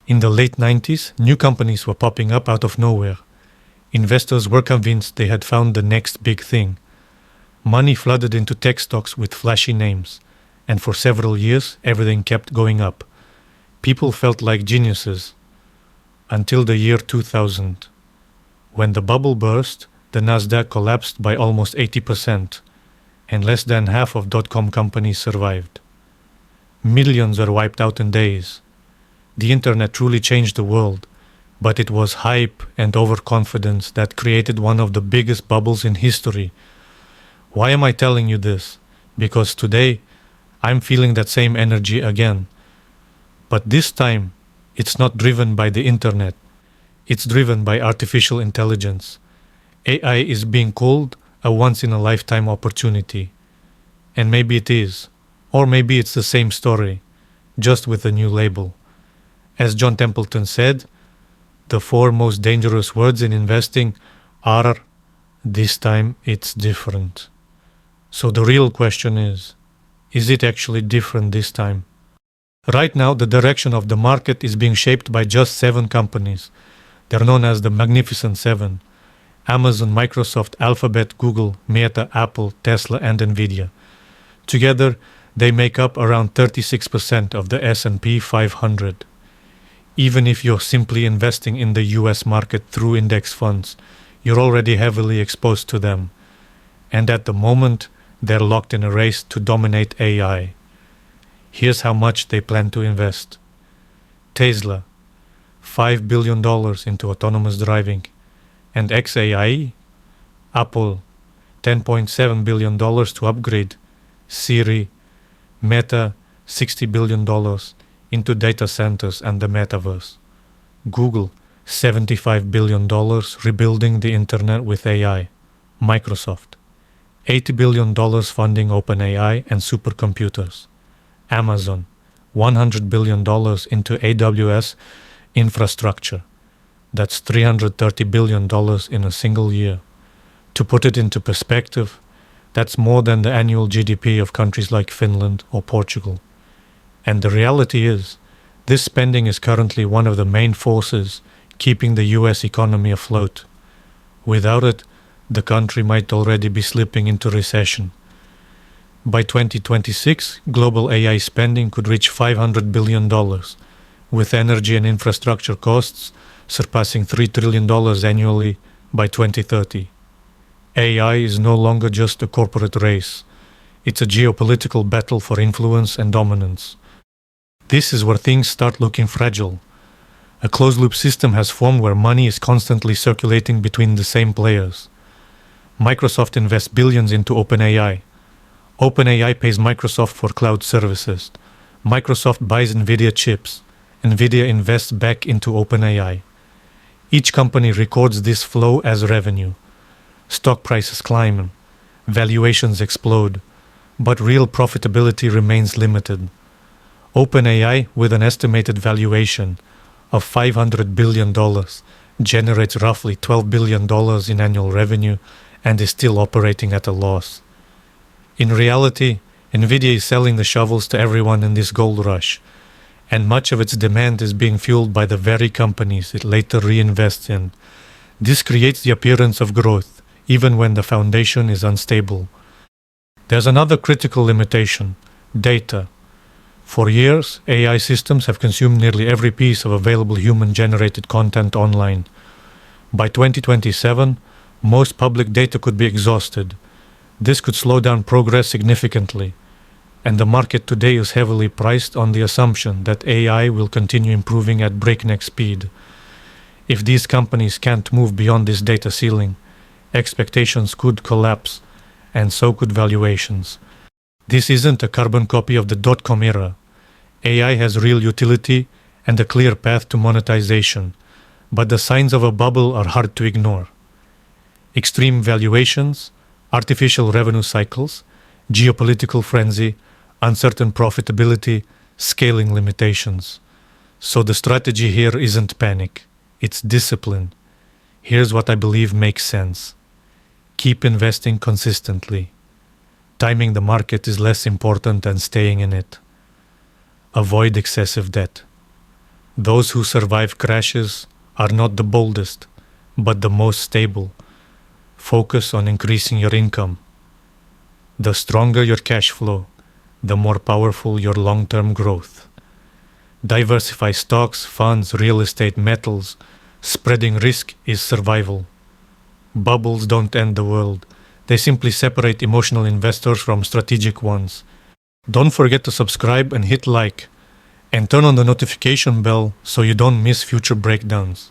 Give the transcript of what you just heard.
In the late 90s, new companies were popping up out of nowhere. Investors were convinced they had found the next big thing. Money flooded into tech stocks with flashy names, and for several years, everything kept going up. People felt like geniuses. Until the year 2000. When the bubble burst, the Nasdaq collapsed by almost 80%, and less than half of dot-com companies survived. Millions were wiped out in days. The internet truly changed the world, but it was hype and overconfidence that created one of the biggest bubbles in history. Why am I telling you this? Because today, I'm feeling that same energy again. But this time, it's not driven by the internet. It's driven by artificial intelligence. AI is being called a once-in-a-lifetime opportunity. And maybe it is. Or maybe it's the same story, just with a new label. As John Templeton said, the 4 most dangerous words in investing are, this time it's different. So the real question is it actually different this time? Right now, the direction of the market is being shaped by just 7 companies. They're known as the Magnificent Seven: Amazon, Microsoft, Alphabet, Google, Meta, Apple, Tesla, and Nvidia. Together, they make up around 36% of the S&P 500. Even if you're simply investing in the US market through index funds, you're already heavily exposed to them. And at the moment, they're locked in a race to dominate AI. Here's how much they plan to invest. Tesla, $5 billion into autonomous driving. And xAI, Apple, $10.7 billion to upgrade. Siri, Meta, $60 billion into data centers and the metaverse. Google, $75 billion rebuilding the internet with AI. Microsoft, $80 billion funding OpenAI and supercomputers. Amazon, $100 billion into AWS infrastructure. That's $330 billion in a single year. To put it into perspective, that's more than the annual GDP of countries like Finland or Portugal. And the reality is, this spending is currently one of the main forces keeping the US economy afloat. Without it, the country might already be slipping into recession. By 2026, global AI spending could reach $500 billion, with energy and infrastructure costs surpassing $3 trillion annually by 2030. AI is no longer just a corporate race. It's a geopolitical battle for influence and dominance. This is where things start looking fragile. A closed-loop system has formed where money is constantly circulating between the same players. Microsoft invests billions into OpenAI. OpenAI pays Microsoft for cloud services. Microsoft buys Nvidia chips. Nvidia invests back into OpenAI. Each company records this flow as revenue. Stock prices climb, valuations explode, but real profitability remains limited. OpenAI, with an estimated valuation of $500 billion, generates roughly $12 billion in annual revenue and is still operating at a loss. In reality, Nvidia is selling the shovels to everyone in this gold rush, and much of its demand is being fueled by the very companies it later reinvests in. This creates the appearance of growth, even when the foundation is unstable. There's another critical limitation: data. For years, AI systems have consumed nearly every piece of available human-generated content online. By 2027, most public data could be exhausted. This could slow down progress significantly, and the market today is heavily priced on the assumption that AI will continue improving at breakneck speed. If these companies can't move beyond this data ceiling, expectations could collapse, and so could valuations. This isn't a carbon copy of the dot-com era. AI has real utility and a clear path to monetization, but the signs of a bubble are hard to ignore. Extreme valuations, artificial revenue cycles, geopolitical frenzy, uncertain profitability, scaling limitations. So the strategy here isn't panic, it's discipline. Here's what I believe makes sense. Keep investing consistently. Timing the market is less important than staying in it. Avoid excessive debt. Those who survive crashes are not the boldest, but the most stable. Focus on increasing your income. The stronger your cash flow, the more powerful your long-term growth. Diversify stocks, funds, real estate, metals. Spreading risk is survival. Bubbles don't end the world. They simply separate emotional investors from strategic ones. Don't forget to subscribe and hit like. And turn on the notification bell so you don't miss future breakdowns.